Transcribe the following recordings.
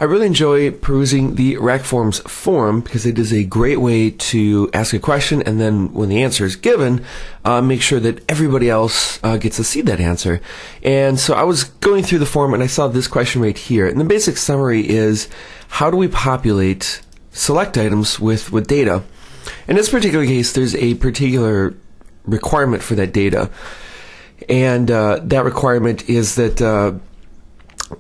I really enjoy perusing the RackForms forum because it is a great way to ask a question, and then when the answer is given, make sure that everybody else gets to see that answer. And so I was going through the forum and I saw this question right here. And the basic summary is, how do we populate select items with data? In this particular case, there's a particular requirement for that data. And that requirement is that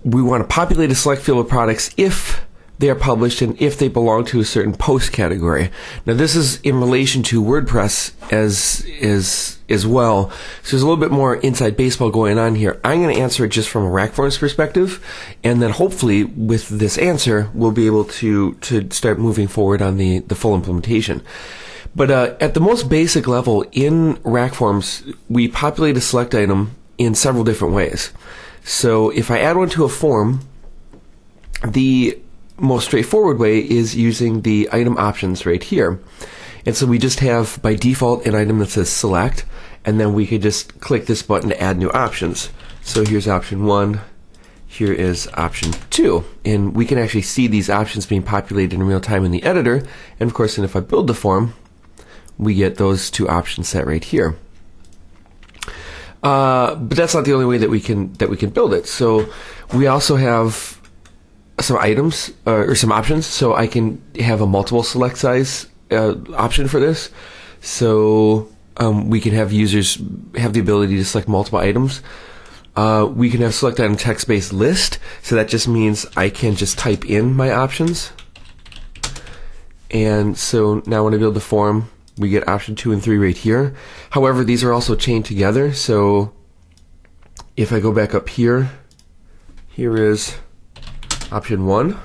we want to populate a select field of products if they are published and if they belong to a certain post category. Now, this is in relation to WordPress as well. So there's a little bit more inside baseball going on here. I'm going to answer it just from a RackForms perspective, and then hopefully with this answer, we'll be able to start moving forward on the full implementation. But at the most basic level in RackForms, we populate a select item in several different ways. So if I add one to a form, the most straightforward way is using the item options right here. And so we just have by default an item that says select, and then we could just click this button to add new options. So here's option 1, here is option 2, and we can actually see these options being populated in real time in the editor. And of course, if I build the form, we get those two options set right here. But that's not the only way that we can build it. So we also have some items or some options. So I can have a multiple select size option for this. So we can have users have the ability to select multiple items. We can have select item text-based list. So that just means I can just type in my options. And so now when I build the form, we get option 2 and 3 right here. However, these are also chained together. So if I go back up here, here is option 1.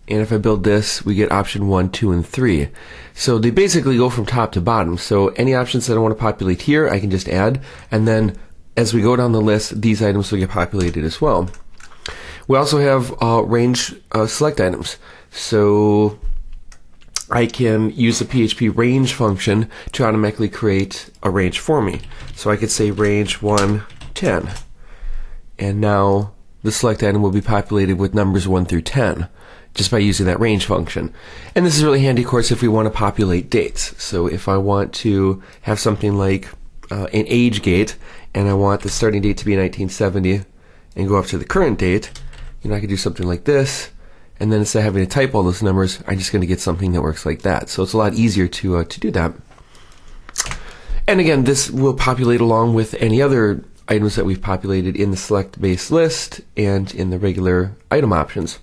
And if I build this, we get option 1, 2, and 3. So they basically go from top to bottom. So any options that I want to populate here, I can just add. And then as we go down the list, these items will get populated as well. We also have range select items. So I can use the PHP range function to automatically create a range for me. So I could say range 1, 10. And now the select item will be populated with numbers 1 through 10 just by using that range function. And this is really handy, of course, if we want to populate dates. So if I want to have something like an age gate, and I want the starting date to be 1970 and go up to the current date, I could do something like this. And then instead of having to type all those numbers, I'm just going to get something that works like that. So it's a lot easier to do that. And again, this will populate along with any other items that we've populated in the select base list and in the regular item options.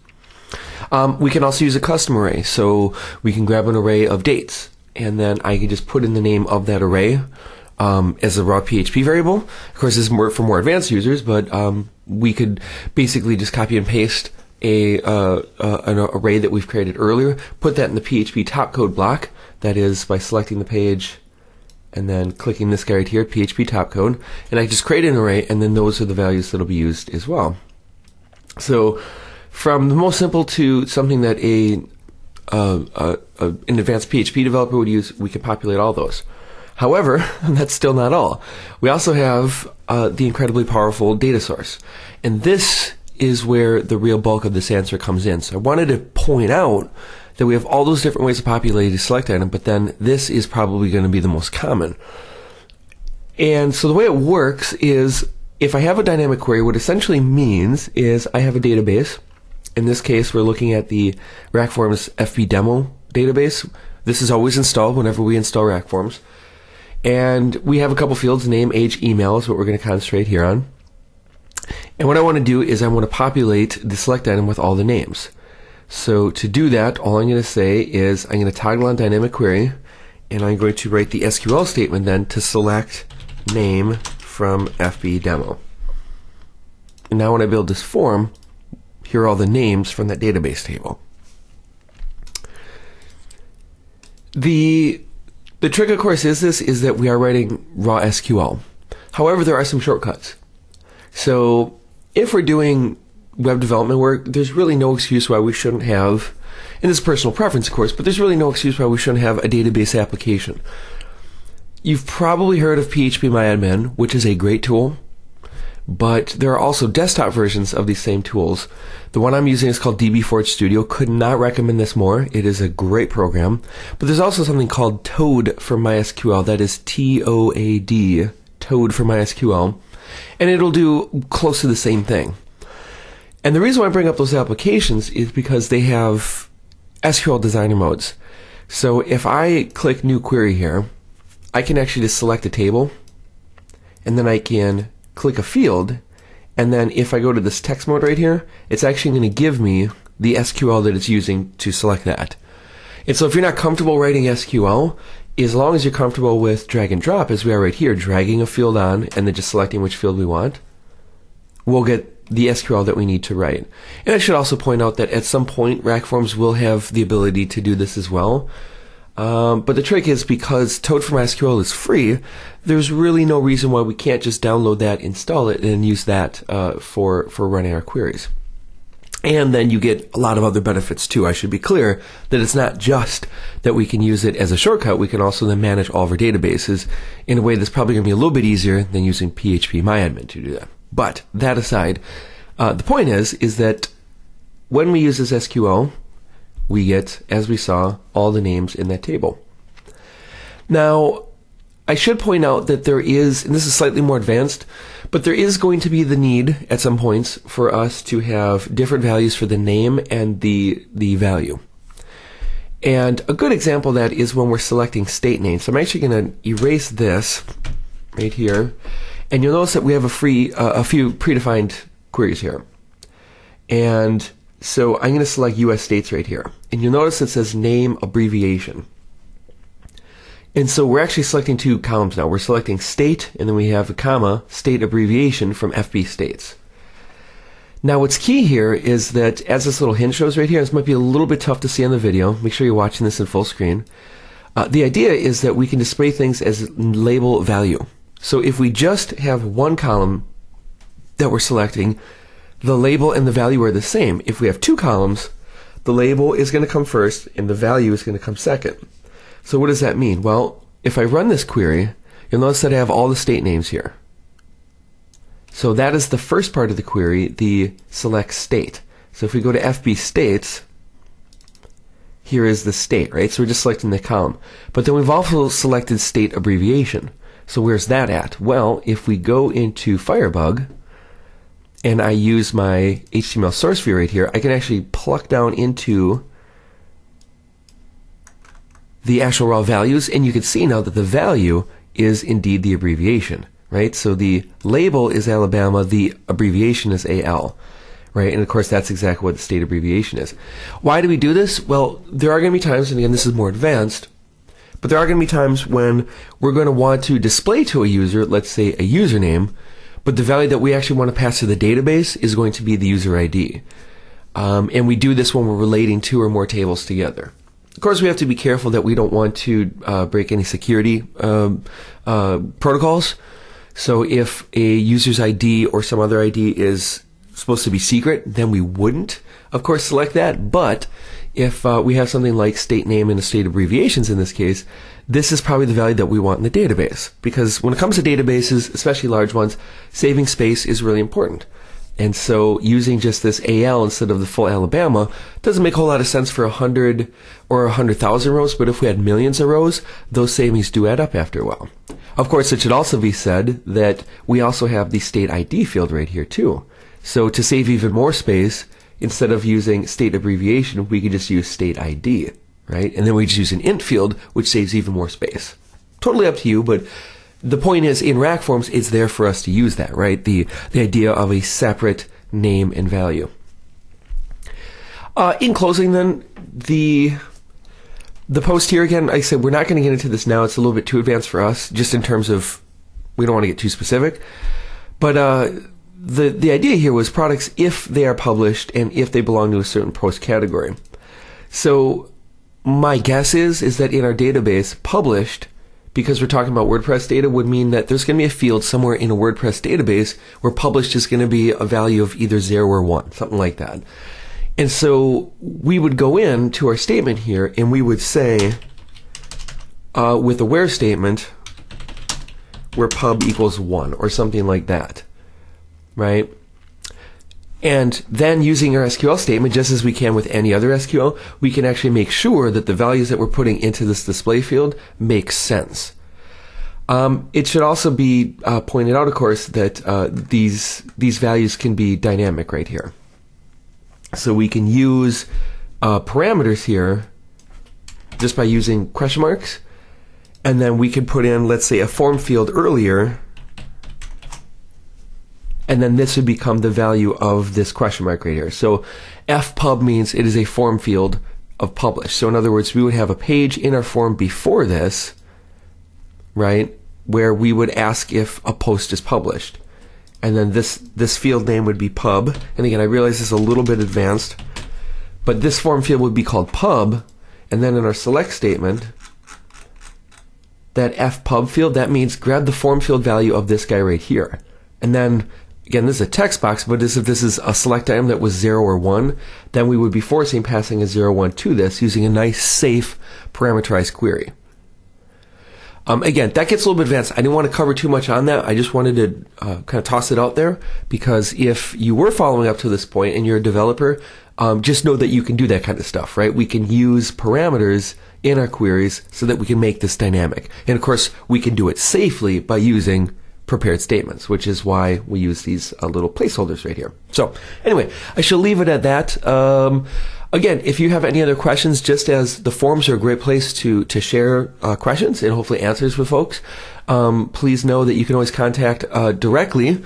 We can also use a custom array. So we can grab an array of dates, and then I can just put in the name of that array as a raw PHP variable. Of course, this is more for more advanced users, but we could basically just copy and paste an array that we've created earlier, put that in the PHP top code block, that is by selecting the page and then clicking this guy right here, PHP top code, and I just create an array, and then those are the values that will be used as well. So from the most simple to something that an advanced PHP developer would use, we can populate all those. However, that's still not all. We also have the incredibly powerful data source, and this is where the real bulk of this answer comes in. So I wanted to point out that we have all those different ways to populate a select item, but then this is probably going to be the most common. And so the way it works is, if I have a dynamic query, what it essentially means is I have a database. In this case, we're looking at the RackForms FB demo database. This is always installed whenever we install RackForms. And we have a couple fields: name, age, email is what we're going to concentrate here on. And what I want to do is I want to populate the select item with all the names. So to do that, all I'm going to say is I'm going to toggle on dynamic query, and I'm going to write the SQL statement then to select name from FB demo. And now when I build this form, here are all the names from that database table. The trick, of course, is that we are writing raw SQL. However, there are some shortcuts. So if we're doing web development work, there's really no excuse why we shouldn't have, and this is personal preference, of course, but there's really no excuse why we shouldn't have a database application. You've probably heard of PHP MyAdmin, which is a great tool, but there are also desktop versions of these same tools. The one I'm using is called DB Forge Studio. Could not recommend this more. It is a great program. But there's also something called Toad for MySQL. That is T-O-A-D, Toad for MySQL. And it'll do close to the same thing. And the reason why I bring up those applications is because they have SQL designer modes. So if I click New Query here, I can actually just select a table, and then I can click a field, and then if I go to this text mode right here, it's actually going to give me the SQL that it's using to select that. And so if you're not comfortable writing SQL, as long as you're comfortable with drag and drop, as we are right here, dragging a field on and then just selecting which field we want, we'll get the SQL that we need to write. And I should also point out that at some point RackForms will have the ability to do this as well. But the trick is, because Toad for MySQL is free, there's really no reason why we can't just download that, install it, and use that for running our queries. And then you get a lot of other benefits too. I should be clear that it's not just that we can use it as a shortcut. We can also then manage all of our databases in a way that's probably going to be a little bit easier than using PHP-MyAdmin to do that. But that aside, the point is that when we use this SQL, we get, as we saw, all the names in that table. Now, I should point out that there is, and this is slightly more advanced, but there is going to be the need at some points for us to have different values for the name and the value. And a good example of that is when we're selecting state names. So I'm actually going to erase this right here, and you'll notice that we have a few predefined queries here. And so I'm going to select US states right here, and you'll notice it says name abbreviation. And so we're actually selecting two columns now. We're selecting state, and then we have a comma, state abbreviation from FB states. Now what's key here is that, as this little hint shows right here, this might be a little bit tough to see on the video. Make sure you're watching this in full screen. The idea is that we can display things as label value. So if we just have one column that we're selecting, the label and the value are the same. If we have two columns, the label is going to come first and the value is going to come second. So what does that mean? Well, if I run this query, you'll notice that I have all the state names here. So that is the first part of the query, the select state. So if we go to FB states, here is the state, right? So we're just selecting the column. But then we've also selected state abbreviation. So where's that at? Well, if we go into Firebug, and I use my HTML source view right here, I can actually pluck down into the actual raw values, and you can see now that the value is indeed the abbreviation, right? So the label is Alabama, the abbreviation is AL, right? And of course that's exactly what the state abbreviation is. Why do we do this? Well, there are going to be times, and again this is more advanced, but there are going to be times when we're going to want to display to a user, let's say a username, but the value that we actually want to pass to the database is going to be the user ID. And we do this when we're relating two or more tables together. Of course, we have to be careful that we don't want to break any security protocols. So if a user's ID or some other ID is supposed to be secret, then we wouldn't, of course, select that. But if we have something like state name and state abbreviations in this case, this is probably the value that we want in the database. Because when it comes to databases, especially large ones, saving space is really important. And so using just this AL instead of the full Alabama doesn't make a whole lot of sense for 100 or 100,000 rows, but if we had millions of rows, those savings do add up after a while. Of course, it should also be said that we also have the state ID field right here too. So to save even more space, instead of using state abbreviation, we could just use state ID, right? And then we just use an int field, which saves even more space. Totally up to you, but the point is, in RackForms, it's there for us to use that, right? The idea of a separate name and value. In closing then, the post here, again, I said we're not going to get into this now. It's a little bit too advanced for us, just in terms of, we don't want to get too specific. But the idea here was products if they are published and if they belong to a certain post category. So my guess is that in our database, published, because we're talking about WordPress data, would mean that there's going to be a field somewhere in a WordPress database where published is going to be a value of either 0 or 1, something like that. And so we would go into our statement here and we would say, with the where statement, where pub equals 1 or something like that. right? And then using our SQL statement, just as we can with any other SQL, we can actually make sure that the values that we're putting into this display field make sense. It should also be pointed out, of course, that these values can be dynamic right here. So we can use parameters here just by using question marks, and then we can put in, let's say, a form field earlier, and then this would become the value of this question mark right here. So fpub means it is a form field of publish. So in other words, we would have a page in our form before this, right, where we would ask if a post is published. And then this field name would be pub. And again, I realize this is a little bit advanced, but this form field would be called pub. And then in our select statement, that fpub field, that means grab the form field value of this guy right here. And then, again, this is a text box, but if this is a select item that was 0 or 1, then we would be forcing passing a 0, 1 to this using a nice, safe, parameterized query. Again, that gets a little bit advanced. I didn't want to cover too much on that. I just wanted to kind of toss it out there, because if you were following up to this point and you're a developer, just know that you can do that kind of stuff, right? We can use parameters in our queries so that we can make this dynamic. And of course, we can do it safely by using prepared statements, which is why we use these little placeholders right here. So anyway, I shall leave it at that. Again, if you have any other questions, just as the forums are a great place to share questions and hopefully answers with folks, please know that you can always contact directly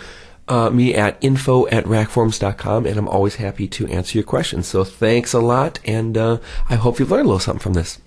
me at info@rackforms.com, and I'm always happy to answer your questions. So thanks a lot, and I hope you've learned a little something from this.